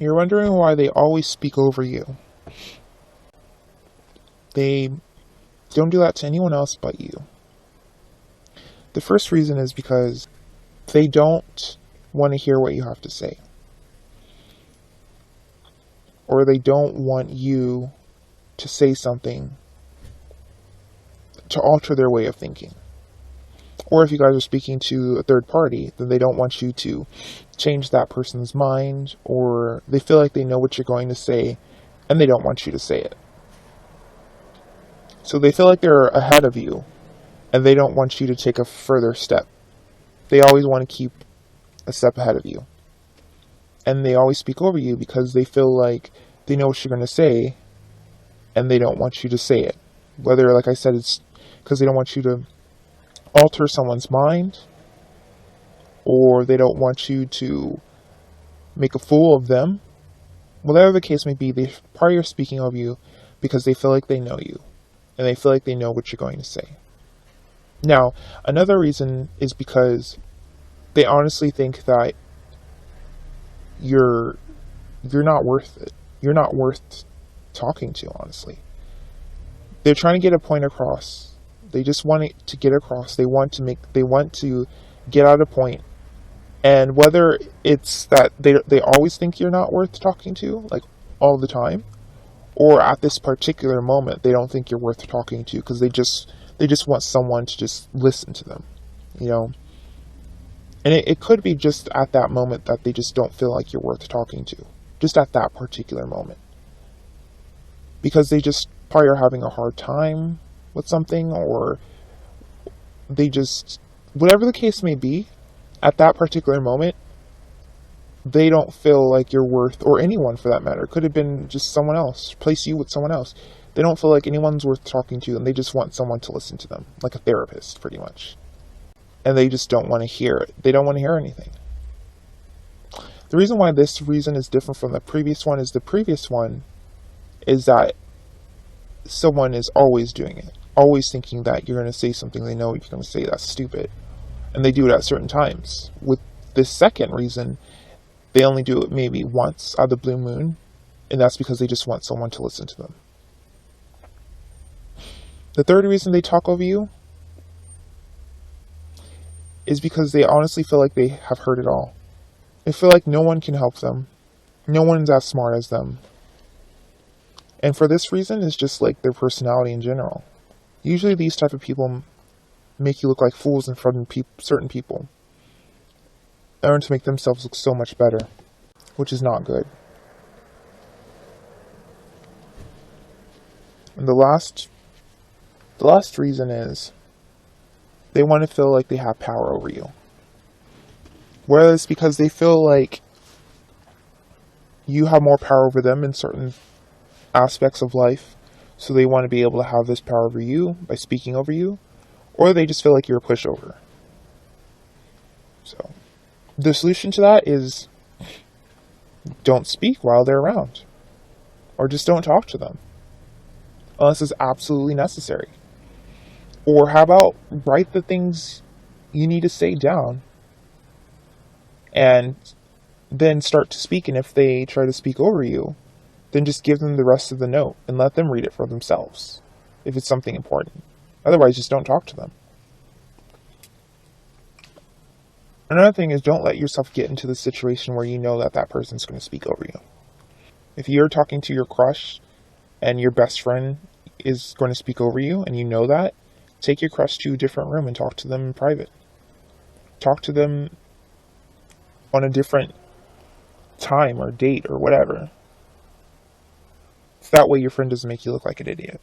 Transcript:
You're wondering why they always speak over you. They don't do that to anyone else but you. The first reason is because they don't want to hear what you have to say. Or they don't want you to say something to alter their way of thinking. Or if you guys are speaking to a third party, then they don't want you to change that person's mind, or they feel like they know what you're going to say and they don't want you to say it. So they feel like they're ahead of you and they don't want you to take a further step. They always want to keep a step ahead of you. And they always speak over you because they feel like they know what you're going to say and they don't want you to say it. Whether, like I said, it's because they don't want you to alter someone's mind, or they don't want you to make a fool of them. Whatever the case may be, they probably are speaking over you because they feel like they know you and they feel like they know what you're going to say. Now, another reason is because they honestly think that you're not worth it. You're not worth talking to, honestly. They're trying to get a point across. They just want it to get across. They want to get out a point. And whether it's that they always think you're not worth talking to, like all the time, or at this particular moment they don't think you're worth talking to because they just want someone to just listen to them, you know. And it could be just at that moment that they just don't feel like you're worth talking to, just at that particular moment, because they just probably are having a hard time with something, or they just, whatever the case may be, at that particular moment, they don't feel like you're worth, or anyone for that matter. It could have been just someone else, place you with someone else. They don't feel like anyone's worth talking to, and they just want someone to listen to them, like a therapist, pretty much. And they just don't want to hear it. They don't want to hear anything. The reason why this reason is different from the previous one is that someone is always doing it, always thinking that you're going to say something they know you're going to say that's stupid. And they do it at certain times. With this second reason, they only do it maybe once out of the blue moon, and that's because they just want someone to listen to them. The third reason they talk over you is because they honestly feel like they have heard it all. They feel like no one can help them. No one's as smart as them. And for this reason, it's just like their personality in general. Usually these type of people make you look like fools in front of certain people, in order to make themselves look so much better, which is not good. And the last reason is they want to feel like they have power over you. Whether it's because they feel like you have more power over them in certain aspects of life, so they want to be able to have this power over you by speaking over you, or they just feel like you're a pushover. So, the solution to that is don't speak while they're around, or just don't talk to them, unless it's absolutely necessary. Or how about write the things you need to say down, and then start to speak, and if they try to speak over you, then just give them the rest of the note and let them read it for themselves, if it's something important. Otherwise, just don't talk to them. Another thing is, don't let yourself get into the situation where you know that that person's going to speak over you. If you're talking to your crush and your best friend is going to speak over you and you know that, take your crush to a different room and talk to them in private. Talk to them on a different time or date or whatever. That way your friend doesn't make you look like an idiot.